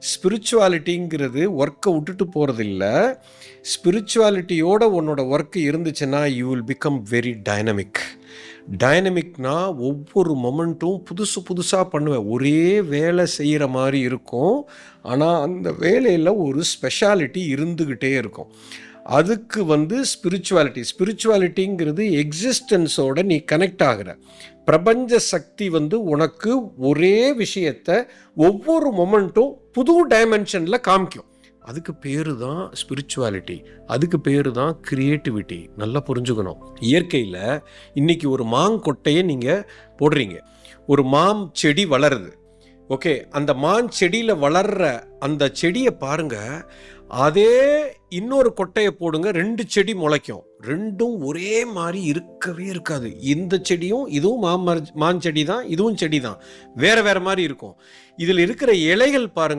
ஸ்பிரிச்சுவாலிட்டிங்கிறது ஒர்க்கை விட்டுட்டு போகிறதில்ல. ஸ்பிரிச்சுவாலிட்டியோட உன்னோட ஒர்க்கு இருந்துச்சுன்னா you will become very dynamic. டைனமிக்னா ஒவ்வொரு மொமெண்ட்டும் புதுசு புதுசாக பண்ணுவேன். ஒரே வேலை செய்கிற மாதிரி இருக்கும், ஆனால் அந்த வேலையில் ஒரு ஸ்பெஷாலிட்டி இருந்துக்கிட்டே இருக்கும். அதுக்கு ஸ்பிரிச்சுவாலிட்டிங்கிறது எக்ஸிஸ்டன்ஸோட நீ கனெக்ட் ஆகிற. பிரபஞ்ச சக்தி உனக்கு ஒரே விஷயத்தை ஒவ்வொரு மொமெண்ட்டும் புது டைமென்ஷனில் காமிக்கும். அதுக்கு பேரு தான் ஸ்பிரிச்சுவாலிட்டி, அதுக்கு பேரு தான் கிரியேட்டிவிட்டி. நல்லா புரிஞ்சுக்கணும். இயற்கையில் இன்னைக்கு ஒரு மாங்கொட்டையை நீங்கள் போடுறீங்க, ஒரு மாம் செடி வளருது. ஓகே, அந்த மான் செடியில் வளர்ற அந்த செடியை பாருங்க, அதே இன்னொரு கொட்டையை போடுங்க, 2 செடி முளைக்கும். ரெண்டும் ஒரே மாதிரி இருக்கவே இருக்காது. இந்த செடியும் இதுவும் மான் செடி தான், இதுவும் செடி தான், வேற வேற மாதிரி இருக்கும். இதில் இருக்கிற இலைகள் பாருங்க,